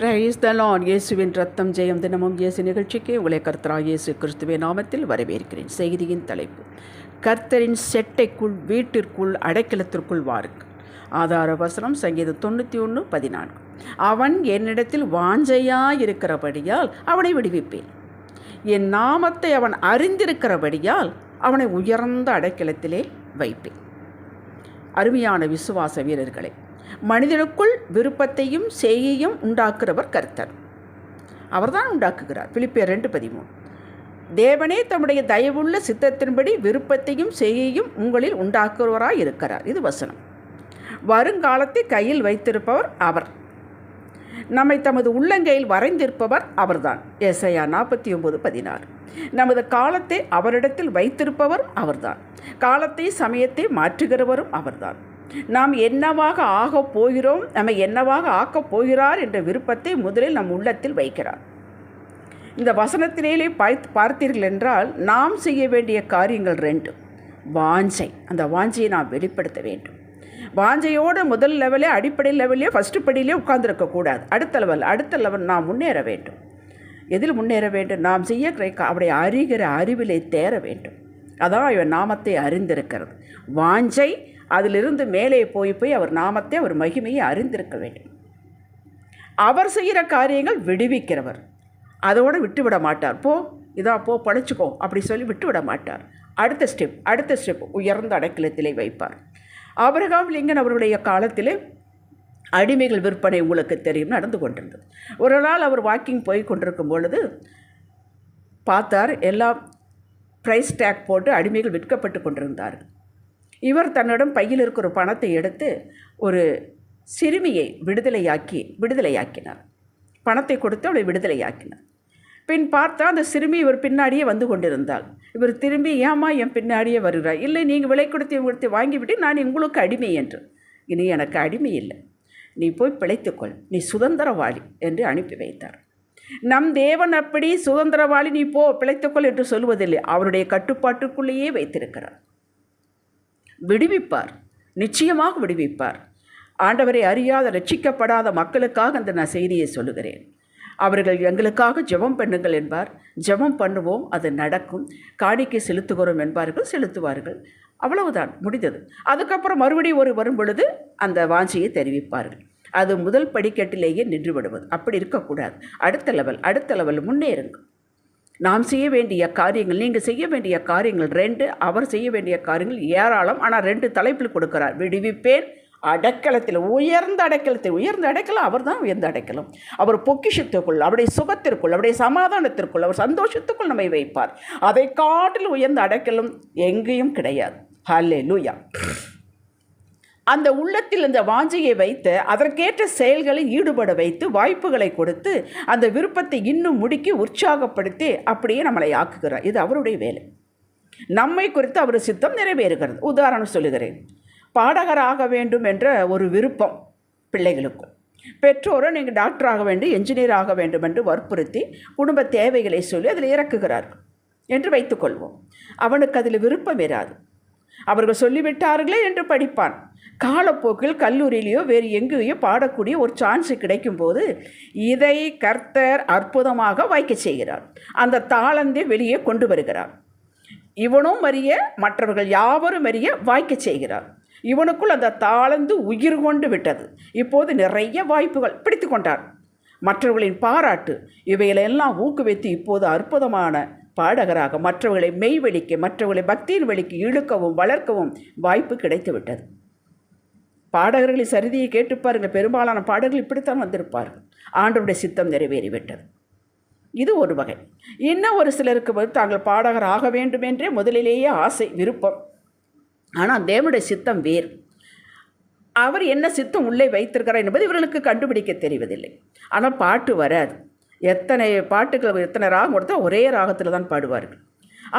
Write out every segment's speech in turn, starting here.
Praise the Lord. இயேசுவின் ரத்தம் ஜெயம் தினமும் இயேசு நிகழ்ச்சிக்கு உங்களை கர்த்தராகிய இயேசு கிறிஸ்துவின் நாமத்தில் வரவேற்கிறேன். செய்தியின் தலைப்பு: கர்த்தரின் செட்டைக்குள் வீட்டிற்குள் அடைக்கலத்திற்குள் வாருங்கள். ஆதார வசனம் சங்கீதம் 91:14. அவன் என்னிடத்தில் வாஞ்சையாயிருக்கிறபடியால் அவனை விடுவிப்பேன். என் நாமத்தை அவன் அறிந்திருக்கிறபடியால் அவனை உயர்ந்த அடைக்கலத்திலே வைப்பேன். அருமையான விசுவாச வீரர்களே, மனிதனுக்குள் விருப்பத்தையும் செய்யையும் உண்டாக்குறவர் கர்த்தர். அவர்தான் உண்டாக்குகிறார். பிலிப்பியர் 2:13. தேவனே தம்முடைய தயவுள்ள சித்தத்தின்படி விருப்பத்தையும் செய்யையும் உங்களில் உண்டாக்குறவராய் இருக்கிறார். இது வசனம். வருங்காலத்தை கையில் வைத்திருப்பவர் அவர். நம்மை தமது உள்ளங்கையில் வரைந்திருப்பவர் அவர்தான். எசையா 49:16. நமது காலத்தை அவரிடத்தில் வைத்திருப்பவர் அவர்தான். காலத்தை சமயத்தை மாற்றுகிறவரும் அவர்தான். நாம் என்னவாக ஆகப் போகிறோம், நம்மை என்னவாக ஆக்கப் போகிறார் என்ற விருப்பத்தை முதலில் நம் உள்ளத்தில் வைக்கிறார். இந்த வசனத்திலே பார்த்தீர்கள் என்றால் நாம் செய்ய வேண்டிய காரியங்கள் 2. வாஞ்சை. அந்த வாஞ்சையை நாம் வெளிப்படுத்த வேண்டும். வாஞ்சையோடு முதல் லெவலே, அடிப்படை லெவலே, ஃபஸ்ட்டு படியிலே உட்கார்ந்துருக்கக்கூடாது. அடுத்த லெவல் நாம் முன்னேற வேண்டும். எதில் முன்னேற வேண்டும்? நாம் செய்ய அவருடைய அறிகிற அறிவிலே தேர வேண்டும். அதான் இவன் நாமத்தை அறிந்திருக்கிறது. வாஞ்சை. அதிலிருந்து மேலே போய் அவர் நாமத்தை, அவர் மகிமையை அறிந்திருக்க வேண்டும். அவர் செய்கிற காரியங்கள் விடுவிக்கிறவர். அதோடு விட்டுவிட மாட்டார். இதான் படைச்சிக்கோ அப்படி சொல்லி விட்டுவிட மாட்டார். அடுத்த ஸ்டெப் உயர்ந்த அடைக்கலத்திலே வைப்பார். ஆபிரகாம் லிங்கன் அவருடைய காலத்திலே அடிமைகள் விற்பனை உங்களுக்கு தெரியும் நடந்து கொண்டிருந்தது. ஒரு நாள் அவர் வாக்கிங் போய் கொண்டிருக்கும் பொழுது பார்த்தார், எல்லாம் ப்ரைஸ் டேக் போட்டு அடிமைகள் விற்கப்பட்டு கொண்டிருந்தார்கள். இவர் தன்னிடம் பையில் இருக்கிற ஒரு பணத்தை எடுத்து ஒரு சிறுமியை விடுதலையாக்கினார். பணத்தை கொடுத்து அவளை விடுதலையாக்கினார். பின் பார்த்தா அந்த சிறுமி இவர் பின்னாடியே வந்து கொண்டிருந்தாள். இவர் திரும்பி, ஏமா என் பின்னாடியே வருகிறார்? இல்லை, நீங்கள் விலை கொடுத்து வாங்கிவிட்டு நான் உங்களுக்கு அடிமை என்று. இனி எனக்கு அடிமை இல்லை, நீ போய் பிழைத்துக்கொள், நீ சுதந்திரவாளி என்று அனுப்பி வைத்தார். நம் தேவன் அப்படி சுதந்திரவாளி, நீ பிழைத்துக்கொள் என்று சொல்வதில்லை. அவருடைய கட்டுப்பாட்டுக்குள்ளேயே வைத்திருக்கிறார். விடுவிப்பார், நிச்சயமாக விடுவிப்பார். ஆண்டவரை அறியாத ரட்சிக்கப்படாத மக்களுக்காக அந்த நான் செய்தியை சொல்லுகிறேன். அவர்கள் எங்களுக்காக ஜெபம் பண்ணுங்கள் என்பார். ஜெபம் பண்ணுவோம், அது நடக்கும். காணிக்கை செலுத்துகிறோம் என்பார்கள், செலுத்துவார்கள். அவ்வளவுதான், முடிந்தது. அதுக்கப்புறம் மறுபடியும் வரும் பொழுது அந்த வாஞ்சியை தெரிவிப்பார்கள். அது முதல் படிக்கட்டிலேயே நின்று விடுவது. அப்படி இருக்கக்கூடாது. அடுத்த லெவல் முன்னேறுங்கள். நாம் செய்ய வேண்டிய காரியங்கள், நீங்கள் செய்ய வேண்டிய காரியங்கள் 2, அவர் செய்ய வேண்டிய காரியங்கள் ஏராளம். ஆனால் 2 தலைப்பில் கொடுக்கிறார். விடுவிப்பேன், அடைக்கலத்தில், உயர்ந்த அடைக்கலம். அவர் தான் உயர்ந்த அடைக்கலம். அவர் பொக்கிஷத்துக்குள், அவருடைய சுகத்திற்குள், அவருடைய சமாதானத்திற்குள், அவர் சந்தோஷத்துக்குள் நம்மை வைப்பார். அதை காட்டில் உயர்ந்த அடைக்கலம் எங்கேயும் கிடையாது. ஹல்லேலூயா. அந்த உள்ளத்தில் இந்த வாஞ்சையை வைத்து அதற்கேற்ற செயல்களை ஈடுபட வைத்து வாய்ப்புகளை கொடுத்து அந்த விருப்பத்தை இன்னும் முடுக்கி உற்சாகப்படுத்தி அப்படியே நம்மளை ஆக்குகிறார். இது அவருடைய வேலை. நம்மை குறித்து அவர் சித்தம் நிறைவேறுகிறது. உதாரணம் சொல்லுகிறேன். பாடகராக வேண்டும் என்ற ஒரு விருப்பம் பிள்ளைகளுக்கு. பெற்றோரை நீங்கள் டாக்டர் ஆக வேண்டும், என்ஜினியர் ஆக வேண்டும் என்று வற்புறுத்தி குடும்ப தேவைகளை சொல்லி அதில் இறக்குகிறார்கள் என்று வைத்துக்கொள்வோம். அவனுக்கு அதில் விருப்பம் இராது. அவர்கள் சொல்லிவிட்டார்களே என்று படிப்பான். காலப்போக்கில் கல்லூரியிலையோ வேறு எங்கேயோ பாடக்கூடிய ஒரு சான்ஸ் கிடைக்கும்போது இதை கர்த்தர் அற்புதமாக வாய்க்க செய்கிறார். அந்த தாளந்தை வெளியே கொண்டு வருகிறார். இவனும் அறிய, மற்றவர்கள் யாவரும் அறிய வாய்க்க செய்கிறார். இவனுக்குள் அந்த தாளந்து உயிர் கொண்டு விட்டது. இப்போது நிறைய வாய்ப்புகள் பிடித்து கொண்டார். மற்றவர்களின் பாராட்டு இவைகளெல்லாம் ஊக்குவித்து இப்போது அற்புதமான பாடகராக மற்றவர்களை மெய்வெளிக்க, மற்றவர்களை பக்தியின் வழிக்கு இழுக்கவும் வளர்க்கவும் வாய்ப்பு கிடைத்து விட்டது. பாடகர்களின் சரிதியை கேட்டுப்பாருங்கள். பெரும்பாலான பாடல்கள் இப்படித்தான் வந்திருப்பார்கள். ஆண்டவருடைய சித்தம் நிறைவேறிவிட்டது. இது ஒரு வகை. இன்னும் ஒரு சிலருக்கு தாங்கள் பாடகர் ஆக வேண்டும் என்றே முதலிலேயே ஆசை, விருப்பம். ஆனால் தேவனுடைய சித்தம் வேறு. அவர் என்ன சித்தம் உள்ளே வைத்திருக்கிறார் என்பது இவர்களுக்கு கண்டுபிடிக்க தெரிவதில்லை. ஆனால் பாட்டு வராது. எத்தனை பாட்டுகள், எத்தனை ராகம் கொடுத்தால் ஒரே ராகத்தில் தான் பாடுவார்கள்.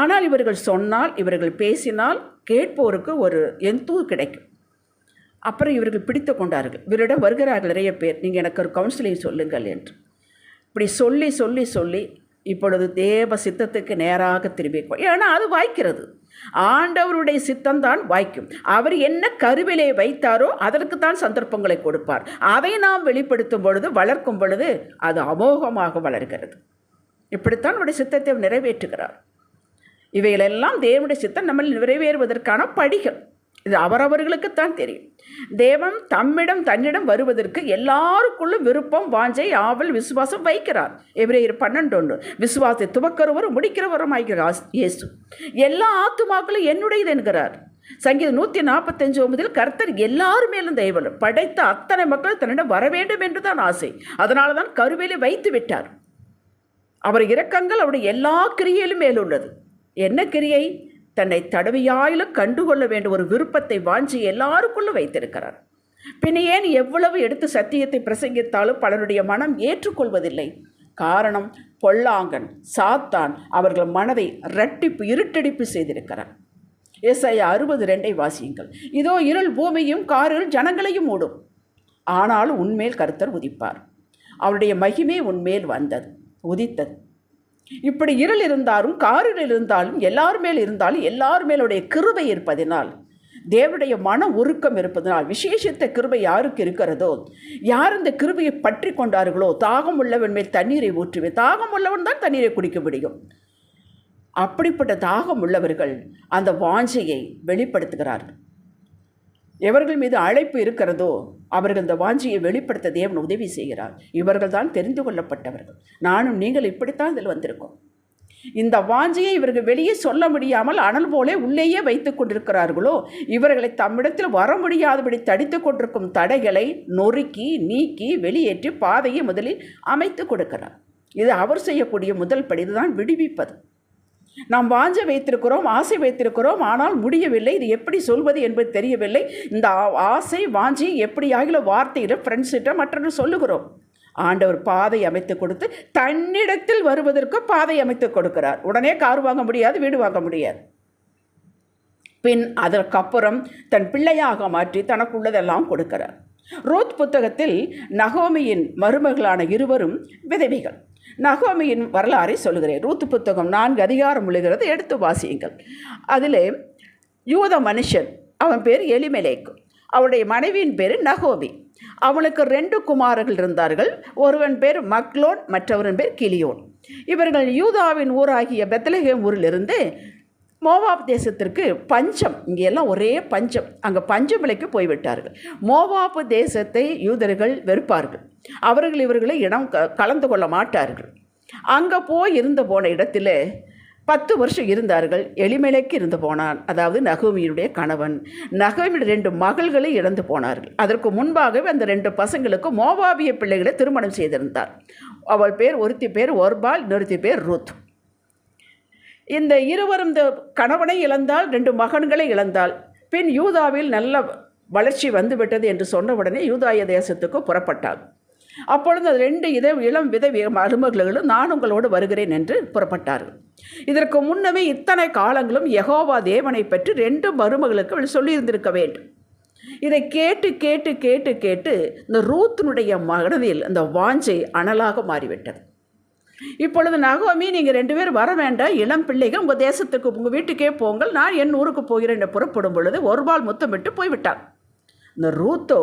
ஆனால் இவர்கள் சொன்னால், இவர்கள் பேசினால் கேட்போருக்கு ஒரு கிடைக்கும். அப்புறம் இவர்கள் பிடித்து கொண்டார்கள். இவரிடம் வருகிறார்கள் நிறைய பேர், நீங்கள் எனக்கு ஒரு கவுன்சிலிங் சொல்லுங்கள் என்று. இப்படி சொல்லி இப்பொழுது தேவ சித்தத்துக்கு நேராக திரும்பி, ஏன்னா அது வாய்க்கிறது. ஆண்டவருடைய சித்தம்தான் வாய்க்கும். அவர் என்ன கருவிலே வைத்தாரோ அதற்குத்தான் சந்தர்ப்பங்களை கொடுப்பார். அதை நாம் வெளிப்படுத்தும் பொழுது, வளர்க்கும் பொழுது அது அமோகமாக வளர்கிறது. இப்படித்தான் அவருடைய சித்தத்தை நிறைவேற்றுகிறார். இவைகளெல்லாம் தேவனுடைய சித்தம் நம்ம நிறைவேறுவதற்கான படிகள். இது அவரவர்களுக்குத்தான் தெரியும். தேவன் தன்னிடம் வருவதற்கு எல்லாருக்குள்ளும் விருப்பம், வாஞ்சை, ஆவல், விசுவாசம் வைக்கிறார். எபிரேயர் 12:1 விசுவாசத்தை துவக்கிறவரும் முடிக்கிறவரும் ஆகிறார் இயேசு. எல்லா ஆத்துமாக்களும் என்னுடையது என்கிறார். சங்கீதம் 145:9 கர்த்தர் எல்லாரும் மேலும் தெய்வம் படைத்த அத்தனை மக்கள் தன்னிடம் வர வேண்டும் என்றுதான் ஆசை. அதனால தான் கருவிலே வைத்து விட்டார். அவர் இரக்கங்கள் அவருடைய எல்லா கிரியையிலும் மேலுள்ளது. என்ன கிரியை? தன்னை தடவையாயிலும் கண்டுகொள்ள வேண்டிய ஒரு விருப்பத்தை, வாஞ்சி எல்லாருக்குள்ளும் வைத்திருக்கிறார். பின் ஏன் எவ்வளவு எடுத்து சத்தியத்தை பிரசங்கித்தாலும் பலருடைய மனம் ஏற்றுக்கொள்வதில்லை? காரணம், பொல்லாங்கன் சாத்தான் அவர்கள் மனதை இருட்டடிப்பு செய்திருக்கிறார். ஏசாயா 60:2 வாசியுங்கள். இதோ இருள் பூமியும் காரில் ஜனங்களையும் மூடும், ஆனால் உன்மேல் கர்த்தர் உதிப்பார். அவருடைய மகிமை உன்மேல் உதித்தது. இப்படி இருள் இருந்தாலும் காரில் இருந்தாலும் எல்லார் மேல் இருந்தாலும் எல்லார் மேலுடைய கிருபை இருப்பதினால், தேவனுடைய மன உருக்கம் இருப்பதனால், விசேஷித்த கிருபை யாருக்கு இருக்கிறதோ, யார் இந்த கிருபையை பற்றி கொண்டார்களோ, தாகம் உள்ளவன் மேல் தண்ணீரை ஊற்றுவேன். தாகம் உள்ளவன் தான் தண்ணீரை குடிக்க முடியும். அப்படிப்பட்ட தாகம் உள்ளவர்கள் அந்த வாஞ்சையை வெளிப்படுத்துகிறார்கள். எவர்கள் மீது அழைப்பு இருக்கிறதோ அவர்கள் இந்த வாஞ்சியை வெளிப்படுத்த தேவன் உதவி செய்கிறார். இவர்கள் தான் தெரிந்து கொள்ளப்பட்டவர்கள். நானும் நீங்கள் இப்படித்தான் இதில் வந்திருக்கோம். இந்த வாஞ்சியை இவர்கள் வெளியே சொல்ல முடியாமல் அனல் போலே உள்ளேயே வைத்து கொண்டிருக்கிறார்களோ, இவர்களை தம்மிடத்தில் வர முடியாதபடி தடித்து கொண்டிருக்கும் தடைகளை நொறுக்கி நீக்கி வெளியேற்றி பாதையை முதலில் அமைத்து கொடுக்கிறார். இது அவர் செய்யக்கூடிய முதல் படி. இதுதான் விடுவிப்பது. நாம் வாஞ்சை வைத்திருக்கிறோம், ஆசை வைத்திருக்கிறோம், ஆனால் முடியவில்லை. இது எப்படி சொல்வது என்பது தெரியவில்லை. இந்த ஆசை வாஞ்சி எப்படி ஆகில வார்த்தையிட ஃப்ரெண்ட்ஸிட்ட மற்றொன்று சொல்லுகிறோம். ஆண்டவர் பாதை அமைத்து கொடுத்து தன்னிடத்தில் வருவதற்கு பாதை அமைத்து கொடுக்கிறார். உடனே கார் வாங்க முடியாது, வீடு வாங்க முடியாது. பின் அதற்கப்புறம் தன் பிள்ளையாக மாற்றி தனக்குள்ளதெல்லாம் கொடுக்கிறார். ரூத் புத்தகத்தில் நகோமியின் மருமகளான இருவரும் விதவைகள். நகோமியின் வரலாறை சொல்லுகிறேன். ரூத் புத்தகம் 4 அதிகாரம் உள்ளுகிறது, எடுத்து வாசியுங்கள். அதில் யூத மனுஷன், அவன் பேர் எலிமெலேக்கு, அவருடைய மனைவியின் பேர் நகோமி. அவனுக்கு 2 குமாரர்கள் இருந்தார்கள். ஒருவன் பேர் மக்லோன், மற்றவரின் பேர் கிலியோன். இவர்கள் யூதாவின் ஊராகிய பெத்லகேம் ஊரிலிருந்து மோவாப் தேசத்திற்கு பஞ்சம், இங்கே எல்லாம் ஒரே பஞ்சம், அங்கே பஞ்சம் விலைக்கு போய்விட்டார்கள். மோவாப்பு தேசத்தை யூதர்கள் வெறுப்பார்கள். அவர்கள் இவர்களை கலந்து கொள்ள மாட்டார்கள். அங்கே போன இடத்துல 10 வருஷம் இருந்தார்கள். எலிமெலேக்கு இருந்து போனான், அதாவது நகோமியுடைய கணவன். நகோமியுடைய 2 மகள்களை இழந்து போனார்கள். அதற்கு முன்பாகவே அந்த 2 பசங்களுக்கு மோவாபிய பிள்ளைகளை திருமணம் செய்திருந்தார். அவள் பேர், ஒருத்தி பேர் ஒர்பால், இன்னொருத்தி பேர் ரூத். இந்த இருவரும் இந்த கணவனை இழந்தால், 2 மகன்களை இழந்தால். பின் யூதாவில் நல்ல வளர்ச்சி வந்துவிட்டது என்று சொன்ன உடனே யூதாய தேசத்துக்கு புறப்பட்டாள். அப்பொழுது அந்த 2 இளம் விதவை மருமகளும் நான் உங்களோடு வருகிறேன் என்று புறப்பட்டார்கள். இதற்கு முன்னமே இத்தனை காலங்களும் யெகோவா தேவனை பற்றி 2 மருமகளுக்கு அவள் சொல்லியிருந்திருக்க வேண்டும். இதை கேட்டு கேட்டு கேட்டு கேட்டு இந்த ரூத்தினுடைய மனதில் அந்த வாஞ்சை அனலாக மாறிவிட்டது. இப்பொழுது நகோமி, நீங்கள் 2 பேர் வர வேண்டாம், இளம் பிள்ளைகள் உங்கள் தேசத்துக்கு உங்கள் வீட்டுக்கே போங்கள், நான் என் ஊருக்கு போகிறேன் என்று புறப்படும் பொழுது ஒருபால் முத்தமிட்டு போய்விட்டாள். இந்த ரூத்தோ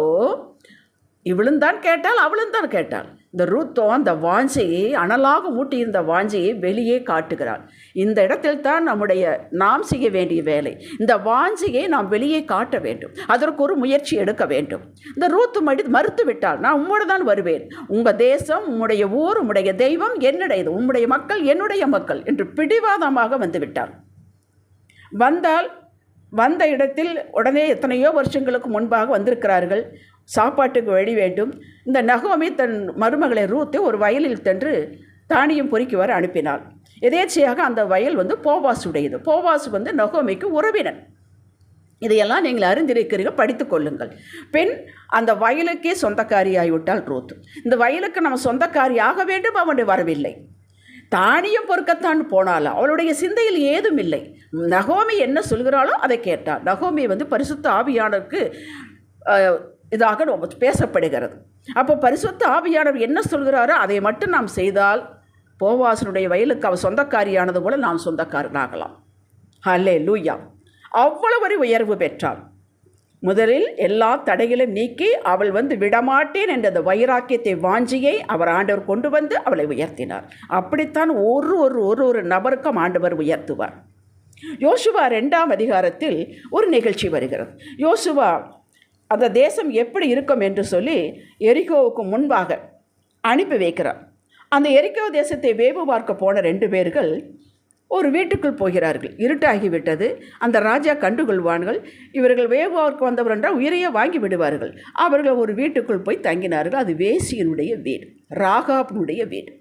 இவளும் தான் கேட்டாள், அவளும் தான் கேட்டாள். இந்த ரூத்தோ அந்த வாஞ்சையை, அனலாக மூட்டியிருந்த வாஞ்சையை வெளியே காட்டுகிறாள். இந்த இடத்தில் தான் நாம் செய்ய வேண்டிய வேலை. இந்த வாஞ்சையை நாம் வெளியே காட்ட வேண்டும். அதற்கு ஒரு முயற்சி எடுக்க வேண்டும். இந்த ரூத்து மறுத்து விட்டாள். நான் உம்மோடு தான் வருவேன். உங்கள் தேசம், உம்முடைய ஊர், உம்முடைய தெய்வம் என்னுடையது, உம்முடைய மக்கள் என்னுடைய மக்கள் என்று பிடிவாதமாக வந்து விட்டாள். வந்த இடத்தில் உடனே எத்தனையோ வருஷங்களுக்கு முன்பாக வந்திருக்கிறார்கள். சாப்பாட்டுக்கு வழி வேண்டும். இந்த நகோமி தன் மருமகளை ரூத்தை ஒரு வயலில் சென்று தானியம் பொறுக்கி வர அனுப்பினாள். எதேச்சையாக அந்த வயல் போவாசுடையது. போவாசு நகோமிக்கு உறவினன். இதையெல்லாம் நீங்கள் அறிந்திருக்கிறீர்கள், படித்து கொள்ளுங்கள். பின் அந்த வயலுக்கே சொந்தக்காரியாகிவிட்டாள் ரூத். இந்த வயலுக்கு நம்ம சொந்தக்காரியாக வேண்டும், அவனுடைய வரவில்லை. தானியம் பொறுக்கத்தான் போனாலும் அவளுடைய சிந்தையில் ஏதும் இல்லை. நகோமி என்ன சொல்கிறாளோ அதை கேட்டாள். நகோமி பரிசுத்த ஆவியானவருக்கு இதாக பேசப்படுகிறது. அப்போ பரிசுத்த ஆவியானவர் என்ன சொல்கிறாரோ அதை மட்டும் நாம் செய்தால் போவாசனுடைய வயலுக்கு அவள் சொந்தக்காரியானது போல நாம் சொந்தக்காரனாகலாம். ஹல்லேலூயா. அவ்வளவு ஒரு உயர்வு பெற்றாள். முதலில் எல்லா தடைகளும் நீக்கி அவள் விடமாட்டேன் என்ற அந்த வைராக்கியத்தை வாஞ்சியை அவர் ஆண்டவர் கொண்டு வந்து அவளை உயர்த்தினார். அப்படித்தான் ஒரு ஒரு ஒரு ஒரு நபருக்கும் ஆண்டவர் உயர்த்துவார். யோசுவா 2ஆம் அதிகாரத்தில் ஒரு நிகழ்ச்சி வருகிறது. யோசுவா அந்த தேசம் எப்படி இருக்கும் என்று சொல்லி எரிகோவுக்கு முன்பாக அனுப்பி வைக்கிறார். அந்த எரிகோ தேசத்தை வேவு பார்க்க போன 2 பேர்கள் ஒரு வீட்டுக்குள் போகிறார்கள். இருட்டாகிவிட்டது. அந்த ராஜா கண்டுகொள்வார்கள். இவர்கள் வேவாவுக்கு வந்தவர் என்றால் உயிரையே வாங்கி விடுவார்கள். அவர்கள் ஒரு வீட்டுக்குள் போய் தங்கினார்கள். அது வேசியனுடைய வீடு, ராகாபினுடைய வீடு.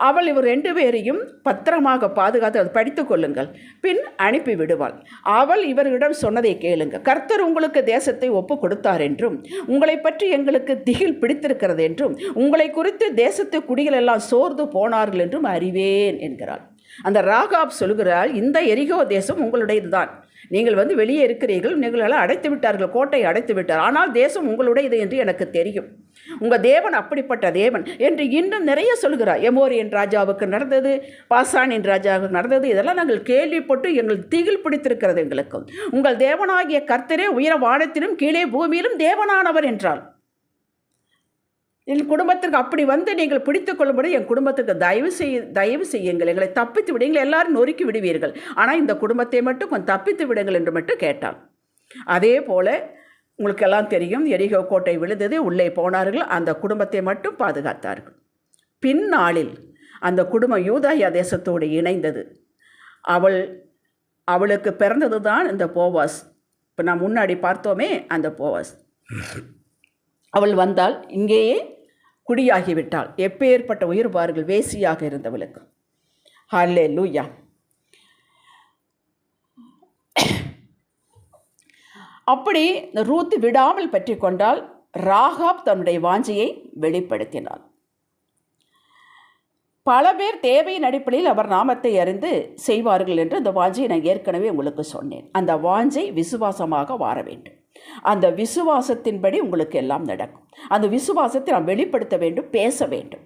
அவள் இவர் 2 பேரையும் பத்திரமாக பாதுகாத்து அதை படித்து கொள்ளுங்கள், பின் அனுப்பி விடுவாள். அவள் இவர்களிடம் சொன்னதை கேளுங்க. கர்த்தர் உங்களுக்கு தேசத்தை ஒப்பு கொடுத்தார் என்றும், உங்களை பற்றி எங்களுக்கு திகில் பிடித்திருக்கிறது என்றும், உங்களை குறித்து தேசத்து குடிகள் எல்லாம் சோர்ந்து போனார்கள் என்றும் அறிவேன் என்கிறாள். அந்த ராகாப் சொல்கிறாள், இந்த எரிகோ தேசம் உங்களுடையதுதான். நீங்கள் வெளியே இருக்கிறீர்கள், நீங்களெல்லாம் அடைத்து விட்டார்கள், கோட்டையை அடைத்து விட்டார். ஆனால் தேசம் உங்களுடையது என்று எனக்கு தெரியும். உங்கள் தேவன் அப்படிப்பட்ட தேவன் என்று இன்னும் நிறைய சொல்கிறார். எமோரியன் ராஜாவுக்கு நடந்தது, பாசானின் ராஜாவுக்கு நடந்தது, இதெல்லாம் நாங்கள் கேள்விப்பட்டு எங்கள் திகில் பிடித்திருக்கிறது. எங்களுக்கும் உங்கள் தேவனாகிய கர்த்தரே உயர வானத்திலும் கீழே பூமியிலும் தேவனானவர் என்றால், என் குடும்பத்திற்கு அப்படி நீங்கள் பிடித்து கொள்ளும்படி என் குடும்பத்துக்கு தயவு செய்யுங்கள், எங்களை தப்பித்து விடுங்கள், எல்லாரும் நொறுக்கி விடுவீர்கள், ஆனால் இந்த குடும்பத்தை மட்டும் கொஞ்சம் தப்பித்து விடுங்கள் என்று மட்டும் கேட்டாள். அதே போல் உங்களுக்கு எல்லாம் தெரியும், எரிகோ கோட்டை விழுந்தது, உள்ளே போனார்கள், அந்த குடும்பத்தை மட்டும் பாதுகாத்தார்கள். பின்னாளில் அந்த குடும்பம் யூதாயா தேசத்தோடு இணைந்தது. அவளுக்கு பிறந்தது தான் இந்த போவாஸ். இப்போ நான் முன்னாடி பார்த்தோமே அந்த போவாஸ். அவள் வந்தால் இங்கேயே குடியாகிவிட்டாள். எப்பேற்பட்ட உயிர் பாருங்கள், வேசியாக இருந்தவளுக்கு. ஹல்லேலூயா. அப்படி ரூத் விடாமல் பற்றி கொண்டால் ராகாப் தன்னுடைய வாஞ்சையை வெளிப்படுத்தினாள். பல பேர் தேவையின் அடிப்படையில் அவர் நாமத்தை அறிந்து செய்வார்கள் என்று அந்த வாஞ்சையை நான் ஏற்கனவே உங்களுக்கு சொன்னேன். அந்த வாஞ்சை விசுவாசமாக வார வேண்டும். அந்த விசுவாசத்தின்படி உங்களுக்கு எல்லாம் நடக்கும். அந்த விசுவாசத்தை நாம் வெளிப்படுத்த வேண்டும், பேச வேண்டும்.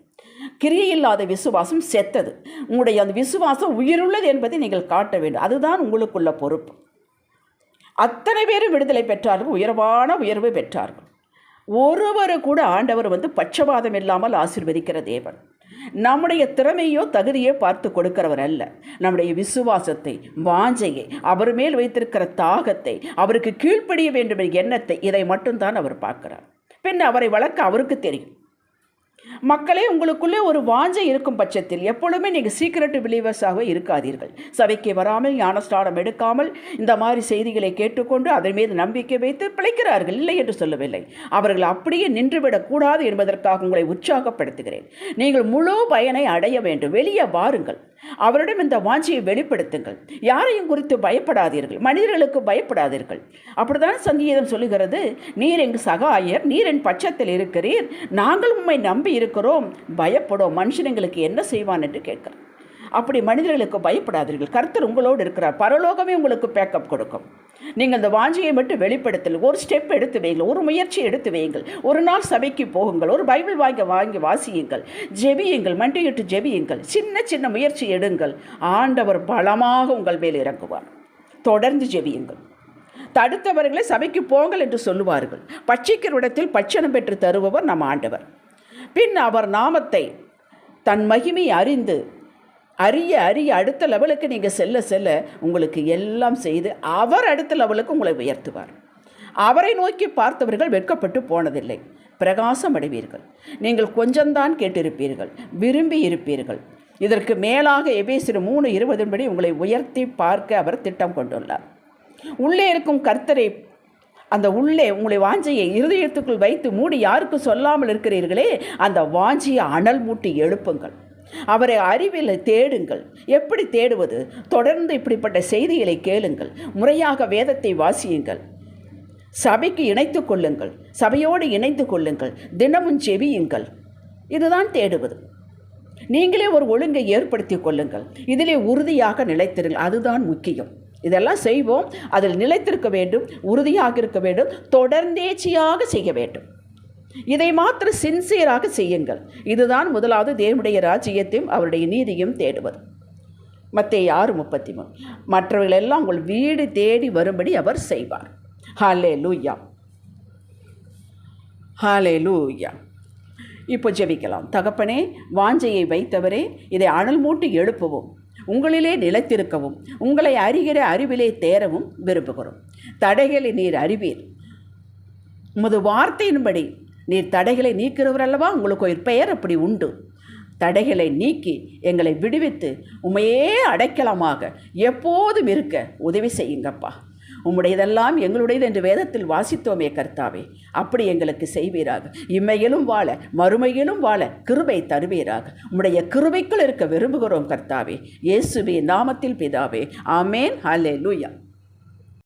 கிரியையில்லாத விசுவாசம் செத்தது. உங்களுடைய அந்த விசுவாசம் உயிருள்ளது என்பதை நீங்கள் காட்ட வேண்டும். அதுதான் உங்களுக்குள்ள பொறுப்பு. அத்தனை பேரும் விடுதலை பெற்றார்கள், உயர்வான உயர்வு பெற்றார்கள். ஒருவரு கூட ஆண்டவர் பட்சபாதம் இல்லாமல் ஆசீர்வதிக்கிற தேவன். நம்முடைய திறமையோ தகுதியோ பார்த்து கொடுக்கிறவர் அல்ல. நம்முடைய விசுவாசத்தை, வாஞ்சையை, அவர் மேல் வைத்திருக்கிற தாகத்தை, அவருக்கு கீழ்ப்படிய வேண்டும் என்ற எண்ணத்தை, இதை மட்டும்தான் அவர் பார்க்கிறார். பின் அவரை வளர்க்க அவருக்கு தெரியும். மக்களே, உங்களுக்குள்ளே ஒரு வாஞ்சை இருக்கும் பட்சத்தில் எப்பொழுதுமே நீங்கள் சீக்ரெட் பிலீவர்ஸாக இருக்காதீர்கள். சபைக்கு வராமல், ஞானஸ்நானம் எடுக்காமல், இந்த மாதிரி செய்திகளை கேட்டுக்கொண்டு அதன் மீது நம்பிக்கை வைத்து பிழைக்கிறார்கள். இல்லை என்று சொல்லவில்லை. அவர்கள் அப்படியே நின்றுவிடக்கூடாது என்பதற்காக உங்களை உற்சாகப்படுத்துகிறேன். நீங்கள் முழு பயனை அடைய வேண்டும். வெளியே வாருங்கள். அவரிடம் இந்த வாஞ்சியை வெளிப்படுத்துங்கள். யாரையும் குறித்து பயப்படாதீர்கள், மனிதர்களுக்கு பயப்படாதீர்கள். அப்படிதான் சங்கீதம் சொல்லுகிறது, நீர் எங்கு சகாயர், நீர் என் பட்சத்தில் இருக்கிறீர், நாங்கள் உம்மை நம்பி இருக்கிறோம், பயப்படும் மனுஷன் எங்களுக்கு என்ன செய்வான் என்று கேட்கிறார். அப்படி மனிதர்களுக்கு பயப்படாதீர்கள். கர்த்தர் உங்களோடு இருக்கிறார். பரலோகமே உங்களுக்கு பேக்கப் கொடுக்கும். நீங்கள் அந்த வாஞ்சியை மட்டும் வெளிப்படுத்தல். ஒரு ஸ்டெப் எடுத்து வையுங்கள், ஒரு முயற்சி எடுத்து வையுங்கள். ஒரு நாள் சபைக்கு போகுங்கள், ஒரு பைபிள் வாங்கி வாசியுங்கள், ஜெபியுங்கள், மண்டியிட்டு ஜெபியுங்கள். சின்ன சின்ன முயற்சி எடுங்கள். ஆண்டவர் பலமாக உங்கள் மேல் இறங்குவார். தொடர்ந்து ஜெபியுங்கள். தடுத்தவர்களை சபைக்கு போங்கள் என்று சொல்லுவார்கள். பட்சிக்கிற இடத்தில் பட்சணம் பெற்று தருபவர் நம் ஆண்டவர். பின் அவர் நாமத்தை, தன் மகிமை அறிய அடுத்த லெவலுக்கு நீங்கள் செல்ல உங்களுக்கு எல்லாம் செய்து அவர் அடுத்த லெவலுக்கு உங்களை உயர்த்துவார். அவரை நோக்கி பார்த்தவர்கள் வெட்கப்பட்டு போனதில்லை, பிரகாசம் அடைவீர்கள். நீங்கள் கொஞ்சம்தான் கேட்டிருப்பீர்கள், விரும்பி இருப்பீர்கள். இதற்கு மேலாக எபேசியர் 3:20 படி உங்களை உயர்த்தி பார்க்க அவர் திட்டம் கொண்டுள்ளார். உள்ளே இருக்கும் கர்த்தரை, அந்த உள்ளே உங்களை வாஞ்சையை இருதயத்துக்குள் வைத்து மூடி யாருக்கு சொல்லாமல் இருக்கிறீர்களே, அந்த வாஞ்சியை அனல் மூட்டி எழுப்புங்கள். அவரை அறிவில் தேடுங்கள். எப்படி தேடுவது? தொடர்ந்து இப்படிப்பட்ட செய்திகளை கேளுங்கள். முறையாக வேதத்தை வாசியுங்கள். சபைக்கு இணைத்து கொள்ளுங்கள். சபையோடு இணைந்து கொள்ளுங்கள். தினமும் ஜெபியுங்கள். இதுதான் தேடுவது. நீங்களே ஒரு ஒழுங்கை ஏற்படுத்தி கொள்ளுங்கள். இதிலே உறுதியாக நிலைத்திருங்கள். அதுதான் முக்கியம். இதெல்லாம் செய்வோம். அதில் நிலைத்திருக்க வேண்டும், உறுதியாக இருக்க வேண்டும், தொடர்ந்தேச்சியாக செய்ய வேண்டும். இதை மாத்திரம் சின்சியராக செய்யுங்கள். இதுதான் முதலாவது தேவனுடைய ராஜ்யத்தையும் அவருடைய நீதியும் தேடுவது. மத்தேயு 6:33. மற்றவர்களெல்லாம் உங்கள் வீடு தேடி வரும்படி அவர் செய்வார். ஹல்லேலூயா, ஹல்லேலூயா. இப்போ ஜெபிக்கலாம். தகப்பனே, வாஞ்சையை வைத்தவரே, இதை அனல் மூட்டி எழுப்பவும், உங்களிலே நிலைத்திருக்கவும், உங்களை அறிகிற அறிவிலே தேரவும் விரும்புகிறோம். தடைகளை நீர் அறிவீர். உமது வார்த்தையின்படி நீர் தடைகளை நீக்கிறவர் அல்லவா? உங்களுக்கு ஒரு பெயர் அப்படி உண்டு. தடைகளை நீக்கி எங்களை விடுவித்து உமையே அடைக்கலமாக எப்போதும் இருக்க உதவி செய்யுங்கப்பா. உம்முடையதெல்லாம் எங்களுடையது என்று வேதத்தில் வாசித்தோமே கர்த்தாவே, அப்படி எங்களுக்கு செய்வீராக. இம்மையிலும் வாழ மறுமையிலும் வாழ கிருபை தருவீராக. உம்முடைய கிருபைக்குள் இருக்க விரும்புகிறோம் கர்த்தாவே. இயேசுவின் நாமத்தில் பிதாவே, ஆமேன். ஹல்லேலூயா.